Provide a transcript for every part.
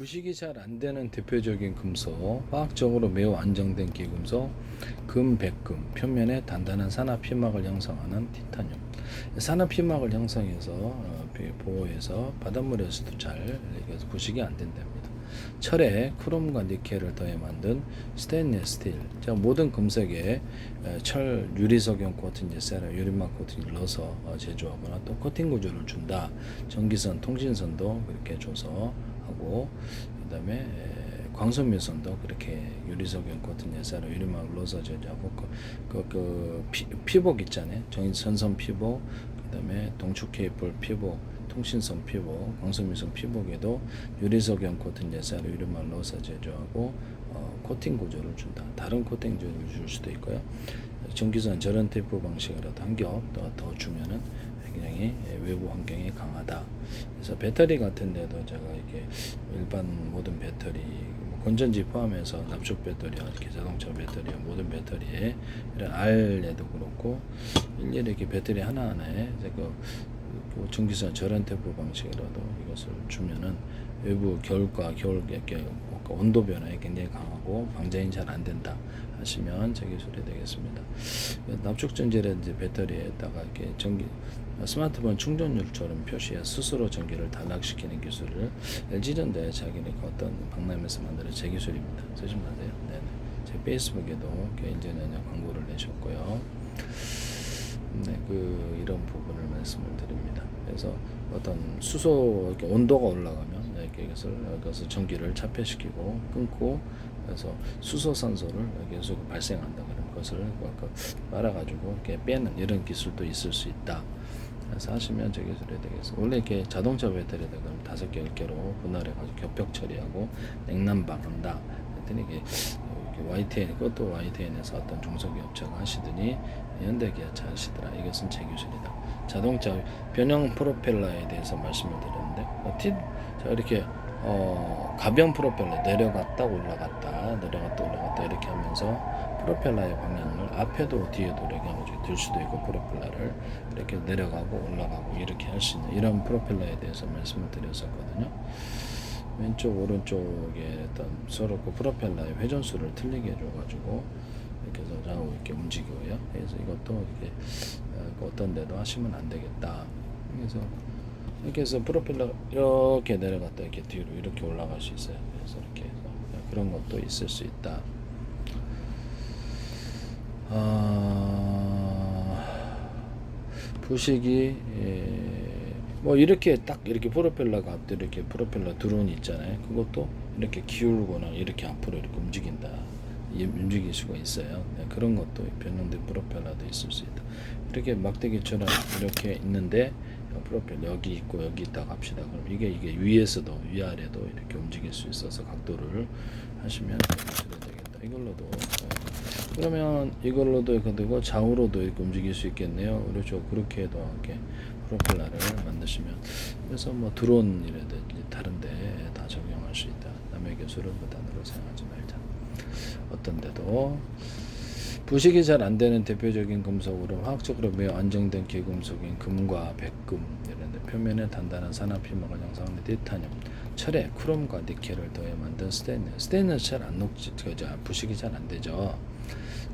부식이 잘 안 되는 대표적인 금속, 화학적으로 매우 안정된 기금속, 금, 백금, 표면에 단단한 산화 피막을 형성하는 티타늄. 산화 피막을 형성해서 보호해서 바닷물에서도 잘 부식이 안 된답니다. 철에 크롬과 니켈을 더해 만든 스테인리스 스틸. 자, 모든 금속에 철 유리석용 코팅, 세라 유리막 코팅을 넣어서 제조하거나 또 코팅 구조를 준다. 전기선, 통신선도 그렇게 줘서 하고, 그다음에 광선미선도 그렇게 유리석용 코팅, 세라 유리막을 넣어서 제조하고, 피복 있잖아요. 전선 피복, 그다음에 동축 케이블 피복, 통신선 피복, 광선미선 피복에도 유리석용 코팅 예사로 유리막을 넣어서 제조하고 코팅 구조를 준다. 다른 코팅 구조를 줄 수도 있고요. 전기선 절연 테이프 방식으로도 한 겹 더 주면은 굉장히 외부 환경이 강하다. 그래서 배터리 같은 데도 제가 이게 일반 모든 배터리 건전지 포함해서 납축 배터리와 이렇게 자동차 배터리와 모든 배터리에 이런 R에도 그렇고 일일이 이렇게 배터리 하나하나에 전기선 절연 테이프 방식으로도 이것을 주면은 외부 겨울과 겨울 이렇게 온도 변화에 굉장히 강하고 방전이 잘 안 된다 하시면 제 기술이 되겠습니다. 납축 전지라든지 배터리에다가 이렇게 스마트폰 충전율처럼 표시해 스스로 전기를 단락시키는 기술을 LG전자에 자기네 어떤 박람회에서 만드는 제 기술입니다. 쓰지 마세요. 네네. 제 페이스북에도 LG전자 광고를 내셨고요. 네, 이런 부분을 말씀을 드립니다. 그래서 어떤 수소 이렇게 온도가 올라가면 이것을 전기를 차폐시키고 끊고, 그래서 수소산소를 계속 발생한다. 그런 것을 말아가지고 이렇게 빼는 이런 기술도 있을 수 있다. 그래서 하시면 제 기술이 되겠습니다. 원래 이렇게 자동차 배터리에다 그럼 5개, 10개로 분할해가지고 겹벽 처리하고 냉난방한다. 했더니 이게 YTN, 그것도 YTN에서 어떤 중소기 업체가 하시더니 현대기아차 하시더라. 이것은 제 기술이다. 자동차 변형 프로펠러에 대해서 말씀을 드렸는데, 자 이렇게 가변 프로펠러 내려갔다 올라갔다 내려갔다 올라갔다 이렇게 하면서 프로펠러의 방향을 앞에도 뒤에도 이렇게 하면 들 수도 있고, 프로펠러를 이렇게 내려가고 올라가고 이렇게 할 수 있는 이런 프로펠러에 대해서 말씀을 드렸었거든요. 왼쪽 오른쪽에 어떤 서로 그 프로펠러의 회전수를 틀리게 해줘가지고 이렇게 해서 좌우 이렇게 움직여요. 그래서 이것도 이렇게 어떤 데도 하시면 안 되겠다. 그래서 이렇게 해서 프로펠러 이렇게 내려갔다 이렇게 뒤로 이렇게 올라갈 수 있어요. 그래서 이렇게 해서 그런 것도 있을 수 있다. 부식이 뭐 이렇게 딱 이렇게 프로펠러가 앞뒤 이렇게 프로펠러 드론이 있잖아요. 그것도 이렇게 기울거나 이렇게 앞으로 이렇게 움직인다. 움직일 수가 있어요. 네, 그런 것도 변형된 프로펠러도 있을 수 있다. 이렇게 막대기처럼 이렇게 있는데 프로펠러 여기 있고 여기 있다 합시다. 그럼 이게 위에서도 위아래도 이렇게 움직일 수 있어서 각도를 하시면 되겠다. 이걸로도 그러면 이걸로도 되고 좌우로도 이렇게 움직일 수 있겠네요. 그렇죠. 그렇게 해도 이렇게 프로펠러를 만드시면, 그래서 뭐 드론이라든지 다른데 다 적용할 수 있다. 남의 기술을 무단으로 사용하지 말자. 어떤 데도 부식이 잘 안 되는 대표적인 금속으로 화학적으로 매우 안정된 기금속인 금과 백금 이런 데 표면에 단단한 산화 피막을 형성하는 티타늄, 철에 크롬과 니켈을 더해 만든 스테인리스 잘 안 녹지, 부식이 잘 안 되죠.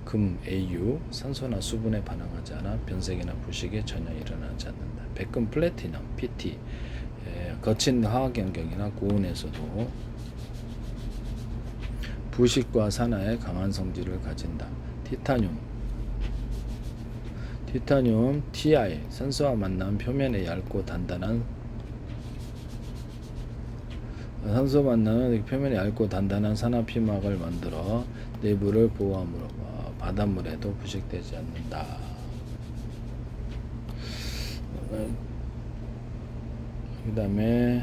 금, AU, 산소나 수분에 반응하지 않아 변색이나 부식이 전혀 일어나지 않는다. 백금, 플래티넘, PT, 거친 화학 환경이나 고온에서도 부식과 산화에 강한 성질을 가진다. 티타늄, TI, 산소와 만나면 표면에 얇고 단단한 산화 피막을 만들어 내부를 보호하므로 바닷물에도 부식되지 않는다. 그 다음에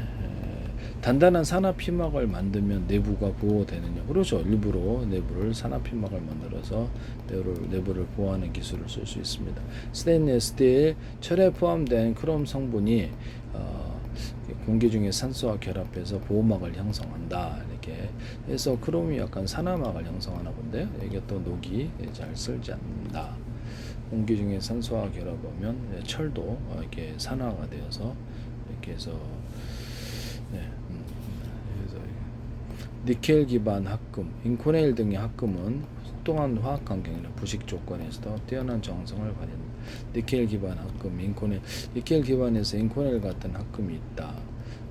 단단한 산화 피막을 만들면 내부가 보호되느냐? 그렇죠. 일부러 내부를 산화 피막을 만들어서 내부를 보호하는 기술을 쓸 수 있습니다. 스테인리스 스틸, 철에 포함된 크롬 성분이 공기 중에 산소와 결합해서 보호막을 형성한다. 이렇게 해서 크롬이 약간 산화막을 형성하나 본데요. 이게 또 녹이 잘 쓸지 않는다. 공기 중에 산소와 결합하면 철도 이렇게 산화가 되어서 이렇게 해서 니켈 기반 합금, 인코네일 등의 합금은 혹독한 화학 환경이나 부식 조건에서도 뛰어난 정성을 발휘합니다. 니켈 기반 합금, 인코네일, 니켈 기반에서 인코네일 같은 합금이 있다.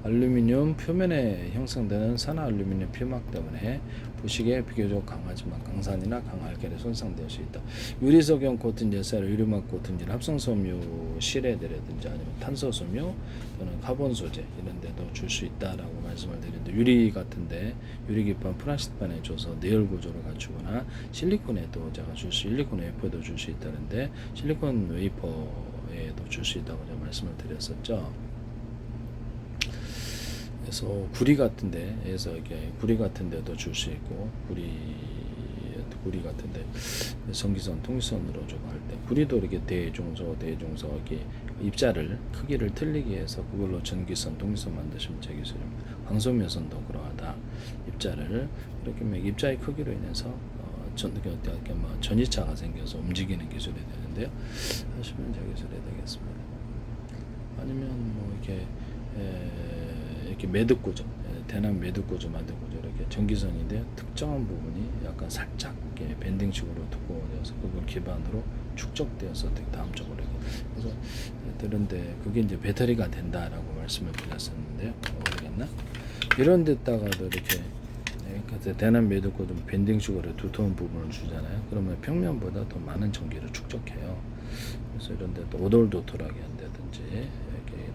알루미늄 표면에 형성되는 산화알루미늄 피막 때문에 부식에 비교적 강하지만 강산이나 강알칼에 손상될 수 있다. 유리석용 코튼 열사로 유리막 코튼질 합성섬유 실에들이라든지 아니면 탄소섬유 또는 카본 소재 이런 데도 줄 수 있다라고 말씀을 드리는데, 유리 같은데 유리기판 플라스틱판에 줘서 내열 구조를 갖추거나 실리콘에도 제가 줄 수, 실리콘 웨이퍼도 줄 수 있다는데 실리콘 웨이퍼에도 줄 수 있다고 제가 말씀을 드렸었죠. 그래서 구리 같은데에서 이게 구리 같은데도 줄 수 있고, 구리 같은데 전기선 통신선으로 좀 할 때 구리도 이렇게 대중소 이렇게 입자를 크기를 틀리게 해서 그걸로 전기선 통신선 만드시면 제 기술입니다. 광소면선도 그러하다. 입자를 이렇게 입자의 크기로 인해서 전이차가 생겨서 움직이는 기술이 되는데요. 하시면 제 기술이 되겠습니다. 아니면 뭐 이렇게 매듭 구조, 대남 매듭 구조 만든 구조, 이렇게 전기선인데 특정한 부분이 약간 살짝 이렇게 밴딩식으로 두꺼워져서 그걸 기반으로 축적되어서 다음 쪽으로 이렇게. 그래서 그런데 그게 이제 배터리가 된다라고 말씀을 드렸었는데요. 모르겠나? 이런 데다가도 이렇게 대남 매듭 구조 밴딩식으로 두터운 부분을 주잖아요. 그러면 평면보다 더 많은 전기를 축적해요. 그래서 이런 데도 오돌도돌하게 한다든지 이렇게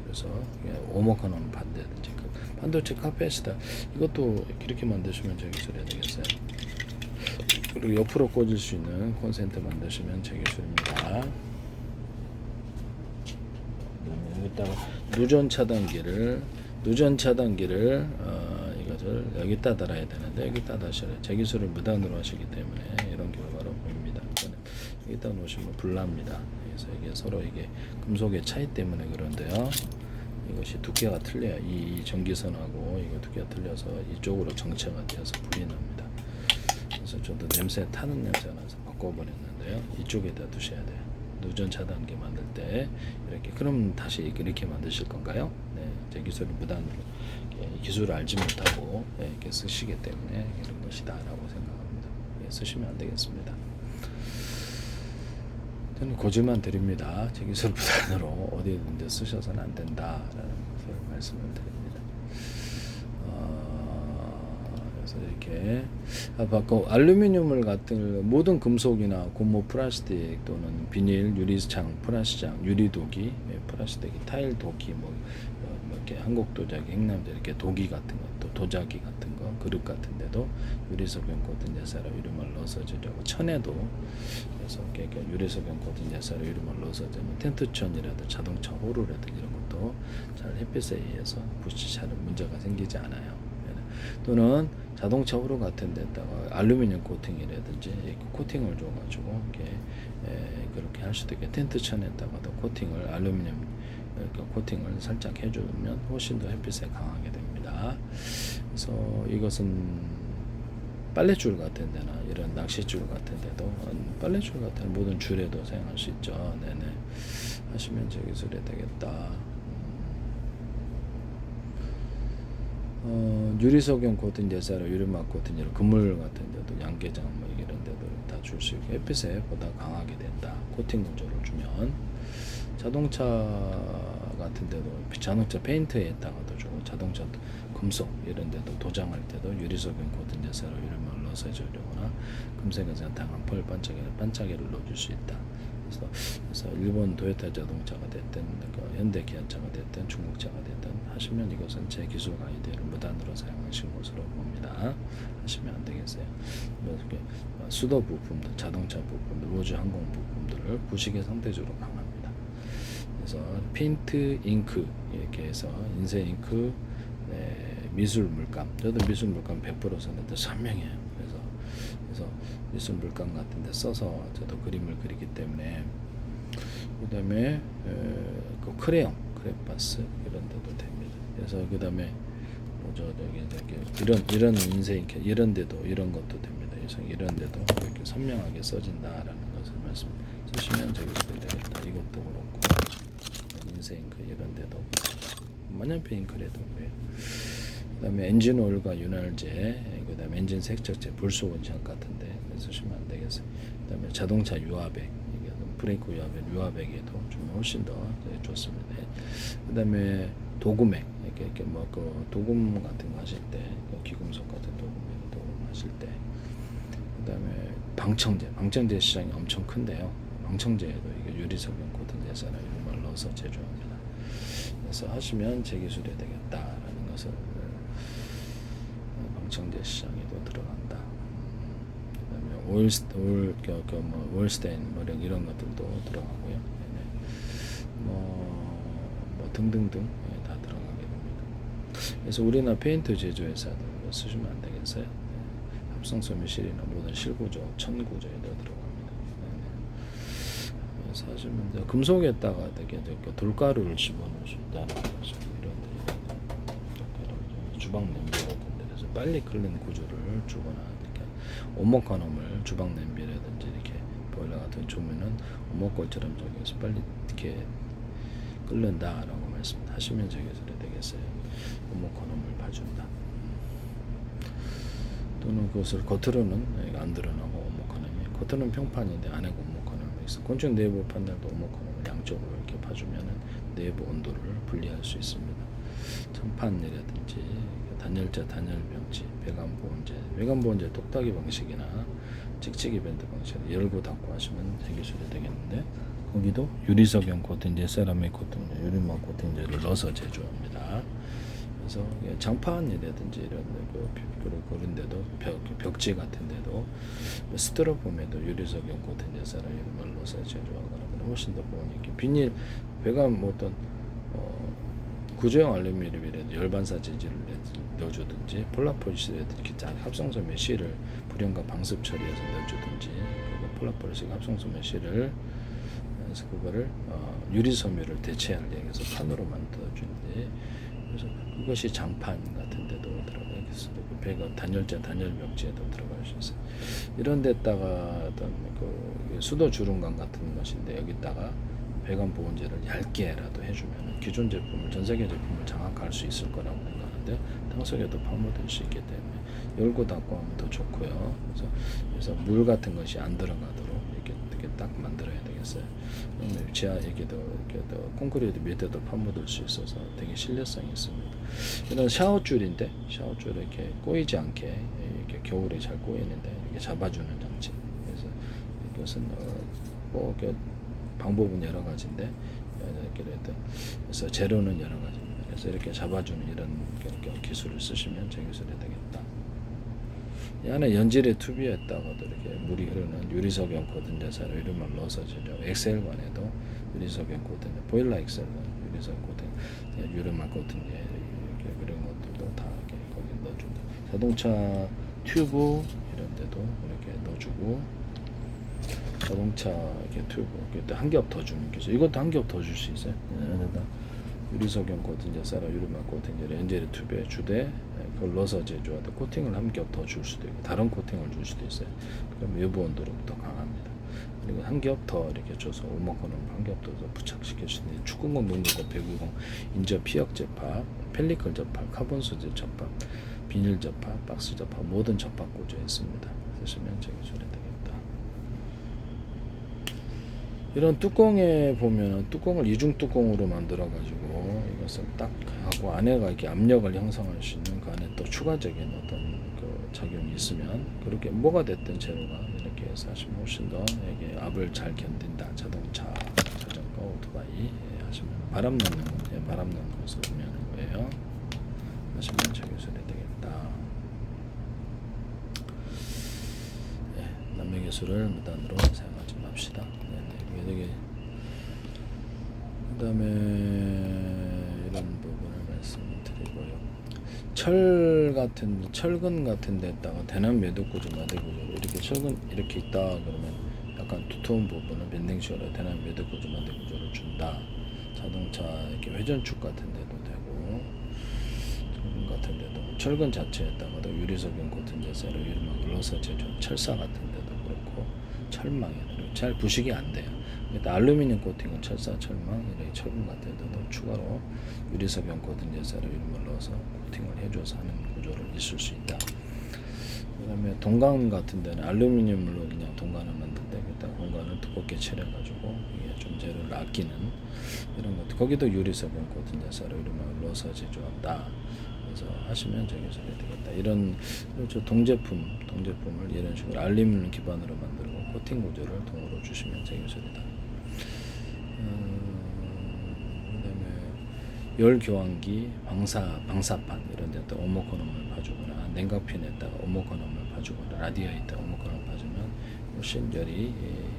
그래서 오목하는 반대든지 반도체 카페시다 이것도 이렇게 만드시면 제 기술이 되겠어요. 그리고 옆으로 꽂을 수 있는 콘센트 만드시면 제 기술입니다. 여기다가 누전 차단기를 이것을 여기다 달아야 되는데 여기다 다셔야 제 기술을 무단으로 하시기 때문에 이런 결과로 보입니다. 여기다 놓으시면 불납니다. 그래서 이게 서로 이게 금속의 차이 때문에 그런데요. 이것이 두께가 틀려요. 이 전기선하고 이거 두께가 틀려서 이쪽으로 정체가 되어서 불이 납니다. 그래서 저도 냄새 타는 냄새가 나서 바꿔버렸는데요. 이쪽에다 두셔야 돼요. 누전 차단기 만들 때 이렇게. 그럼 다시 이렇게 만드실 건가요? 네, 제 기술을 무단으로 기술을 알지 못하고 이렇게 쓰시기 때문에 이런 것이다라고 생각합니다. 쓰시면 안 되겠습니다. 저는 고지만 드립니다. 제 기술 부단으로 어디든지 쓰셔서는 안 된다라는 것을 말씀을 드립니다. 그래서 이렇게 알루미늄을 같은 모든 금속이나 고무 플라스틱 또는 비닐, 유리창, 플라스장, 유리도기, 플라스틱, 타일 도기, 이렇게 한국 도자기, 행남도 이렇게 도기 같은 것도, 도자기 같은 거, 그릇 같은 데도 유리석용 코튼 예사로 유리말 넣어서 주려고, 천에도 그래서 유리석용 코튼 예사로 유리말 넣어서 주면 텐트천이라도 자동차 호루라든지 이런 것도 잘 햇빛에 의해서 잘 문제가 생기지 않아요. 또는 자동차 호루 같은 데다가 알루미늄 코팅이라든지 코팅을 줘가지고 그렇게 할 수도 있게, 텐트천에다가도 코팅을 알루미늄 코팅을 살짝 해주면 훨씬 더 햇빛에 강하게 됩니다. 그래서 이것은 빨랫줄 같은 데나 이런 낚싯줄 같은 데도, 빨랫줄 같은 모든 줄에도 사용할 수 있죠. 네네. 하시면 제 기술이 되겠다. 유리석용 코튼 예사로 유리막 코튼 이런 그물 같은 데도, 양계장 이런 데도 다 줄 수 있고, 햇빛에 보다 강하게 된다. 코팅 구조를 주면. 자동차 같은 데도, 자동차 페인트에다가도 주고, 자동차 금속 이런 데도 도장할 때도 유리석용 코튼 예사로 유리막을 넣어서 해주려거나, 금색에서 다양한 펄 반짝이를 넣어줄 수 있다. 그래서 일본 도요타 자동차가 됐든 현대 기아차가 됐든 중국차가 됐든 하시면 이것은 제 기술 가이드를 무단으로 사용하신 것으로 봅니다. 하시면 안 되겠어요. 수도 부품들, 자동차 부품들, 우주 항공 부품들을 부식에 상대적으로 강합니다. 그래서 페인트, 잉크 이렇게 해서 인쇄 잉크, 미술 물감, 저도 미술 물감 100% 썼는데 선명해요. 그래서 미술 물감 같은 데 써서 저도 그림을 그리기 때문에. 그 다음에 그 크레용, 크레파스 이런 데도 됩니다. 그래서 그 다음에 이런 인쇄 잉크 이런 데도 이런 것도 됩니다. 그래서 이런 데도 이렇게 선명하게 써진다라는 것을 말씀 쓰시면 저기 되겠다. 이것도 그렇고 인쇄 잉크 이런 데도 만년필 잉크래도 그다음에 엔진 오일과 윤활제, 그다음에 엔진 세척제, 불소 원샷 같은데 쓰시면 안 되겠어요. 그다음에 자동차 유아백, 이게 브레이크 유아백에도 좀 훨씬 더 좋습니다. 그다음에 도금액, 이렇게 뭐 그 도금 같은 거 하실 때, 기금속 같은 도금 하실 때, 그다음에 방청제 시장이 엄청 큰데요. 방청제에도 이게 유리석용 코팅 제사나 이런 걸 넣어서 제조합니다. 그래서 하시면 제 기술이 되겠다라는 것을 방청제 시장에도 들어간다. 그다음에 오일 스테인 뭐 이런 것들도 들어가고요. 뭐 등등등 다 들어가게 됩니다. 그래서 우리나라 페인트 제조 회사들 쓰시면 안 되겠어요. 합성 소매실이나 모든 실구조, 천구조에도 들어갑니다. 그래서 하시면 금속에다가 되게 돌가루를 집어넣을 수 있다는 거죠. 이런 주방 냄비 같은 데서 빨리 끓는 구조를 주거나 이렇게 오목가놈을 주방 냄비라든지 이렇게 보일러 같은 조면은 오목골처럼 저기서 빨리 이렇게 끓는다라고 말씀하시면 저기서 되겠어요. 오목가놈을 봐준다. 또는 그것을 겉으로는 안 드러나고 오목가놈이 겉으로는 평판인데 안에 오목가놈이 있어. 건축 내부 판넬도 오목가놈을 양쪽으로 이렇게 봐주면은 내부 온도를 분리할 수 있습니다. 천판이라든지 단열재, 단열병지, 배관보온재 똑딱이 방식이나 찍찍이 밴드 방식 열고 닫고 하시면 해결이 되겠는데, 거기도 유리석용 코팅제, 세라믹 코팅제, 유리막 코팅제를 넣어서 제조합니다. 그래서 장판이라든지 이런 그런 데도 벽지 같은 데도 스티로폼에도 유리석용 코팅제, 세라믹을 넣어서 제조하거나 훨씬 더 보니까 비닐 배관 뭐 어떤 구조형 알루미늄이라도 열반사 재질을 넣어주든지 폴라폴리스라도 이렇게 합성소매 실을 불연과 방습 처리해서 넣어주든지, 그리고 폴라폴리스 합성소매 실을 그래서 그거를 유리섬유를 대체할 위해서 판으로 만들어주는데, 그래서 그것이 장판 같은 데도 들어가겠어요. 배관 단열재, 단열벽지에도 들어갈 수 있어요. 이런 데다가 어떤 그 수도 주름관 같은 것인데 여기다가 배관 보온제를 얇게라도 해주면 기존 제품을, 전 세계 제품을 장악할 수 있을 거라고 생각하는데, 당석에도 파묻을 수 있기 때문에 열고 닫고 하면 더 좋고요. 그래서 물 같은 것이 안 들어가도록 이렇게 딱 만들어야 되겠어요. 지하 여기도 이렇게 콘크리트 밑에도 파묻을 수 있어서 되게 신뢰성이 있습니다. 이런 샤워줄인데, 샤워줄 이렇게 꼬이지 않게 이렇게 겨울에 잘 꼬이는데 이렇게 잡아주는 장치. 그래서 이것은 뭐 방법은 여러 가지인데, 그래서 재료는 여러 가지입니다. 그래서 이렇게 잡아주는 이런 기술을 쓰시면 제 기술이 되겠다. 이 안에 연질의 튜브에다가도 이렇게 물이 흐르는 유리석용 코팅제사로 이름을 넣어서 제조. 엑셀관에도 유리석용 코팅, 보일러 엑셀관 유리석용 코팅, 유리막 코팅제 이런 것들도 다 이렇게 거기 넣어준다. 자동차 튜브 이런 데도 이렇게 넣어주고. 자동차 이렇게 튜브 이렇게 한 겹 더 주는 기술. 이것도 한 겹 더 줄 수 있어요. 유리석용 코팅제, 세라 유리막 코팅제, 연젤 튜브에 주되 그걸 넣어서 제조하되 코팅을 한 겹 더 줄 수도 있고 다른 코팅을 줄 수도 있어요. 그럼 외부 온도로 더 강합니다. 그리고 한 겹 더 이렇게 줘서 오목건을 한 겹 더 부착시킬 수 있는 축구공, 농구공, 배구공, 인접 피혁 접합, 펠리클 접합, 카본 소재 접합, 비닐 접합, 박스 접합 모든 접합 구조에 있습니다. 쓰시면 제 기술이 되겠다. 이런 뚜껑에 보면 뚜껑을 이중 뚜껑으로 만들어 가지고 이것을 딱 하고 안에가 이렇게 압력을 형성할 수 있는 그 안에 또 추가적인 어떤 그 작용이 있으면 그렇게 뭐가 됐든 재료가 이렇게 해서 하시면 훨씬 더 이게 압을 잘 견딘다. 자동차, 자전거, 오토바이 하시면 바람 넣는 것을 의미하는 거예요. 하시면 저기술이 되겠다. 남의 기술을 무단으로 사용하지 맙시다. 여기 그다음에 이런 부분을 말씀드리고요. 철근 같은 데다가 대남 매듭 구조, 마대 구조 이렇게 철근 이렇게 있다 그러면 약간 두터운 부분을 밴딩식으로 대남 매듭 구조, 마대 구조를 준다. 자동차 이렇게 회전축 같은 데도 되고, 철근 같은 데도 철근 자체에다가도 유리석용 코팅제사로 유리막을 넣어서 제조, 철사 같은 데도 그렇고 철망에 잘 부식이 안 돼요. 일단 알루미늄 코팅은 철사, 철망, 이렇게 철분 같은 데도 추가로 유리석연 코팅 제사로 이름을 넣어서 코팅을 해줘서 하는 구조를 있을 수 있다. 그다음에 동관 같은 데는 알루미늄으로 그냥 동관을 만드는데 그때 공간을 두껍게 칠해가지고 이게 좀 재료를 아끼는 이런 것들. 거기도 유리석연 코팅 제사로 이름을 넣어서 제조한다. 그래서 하시면 저기서 되겠다. 이런 동제품을 이런 식으로 알루미늄 기반으로 만들고 코팅 구조를 동으로 주시면 제기술이다. 그다음에 열 교환기, 방사판 이런 데다 오모코놈을 봐주거나 냉각팬에다가 오모코놈을 봐주거나 라디에이터 오모코놈을 봐주면 훨씬 열이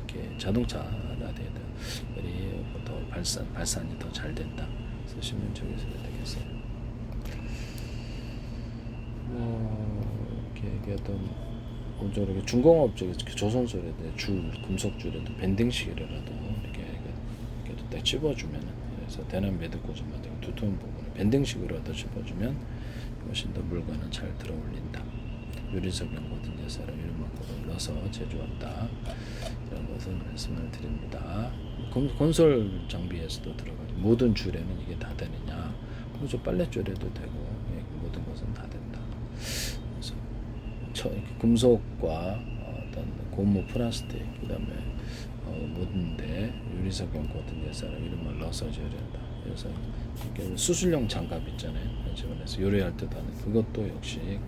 이렇게 자동차 라디에이터 열이 더 발산이 더 잘 된다. 쓰시면 저기서 되겠어요. 이렇게 얘기하던 이렇게 중공업 쪽에서 조선소에도 금속줄에도 밴딩식이라도 이렇게 딱 찝어주면은 그래서 대남 매듭고정마다 두툼한 부분을 밴딩식으로도 찝어주면 훨씬 더 물건은 잘 들어올린다. 유리석연 고든 제사로 이런 만큼을 넣어서 제조한다. 이런 것을 말씀을 드립니다. 건설 장비에서도 들어가죠. 모든 줄에는 이게 다 되느냐? 그래서 빨랫줄에도 되고 모든 것은 다 된다. 그래서 금속과 어떤 고무 플라스틱 그다음에 모든데 유리석연 고든 제사로 이름을 넣어서 제조한다. 그래서 수술용 장갑 있잖아요. 집안에서 요리할 때도 하는 그것도 역시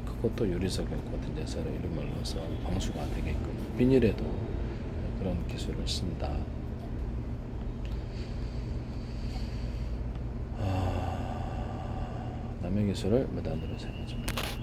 그것도 유리석연 고든 제사로 이름을 넣어서 방수가 되게끔 비닐에도 그런 기술을 쓴다. 남의 기술을 무단으로 사용하지 말라.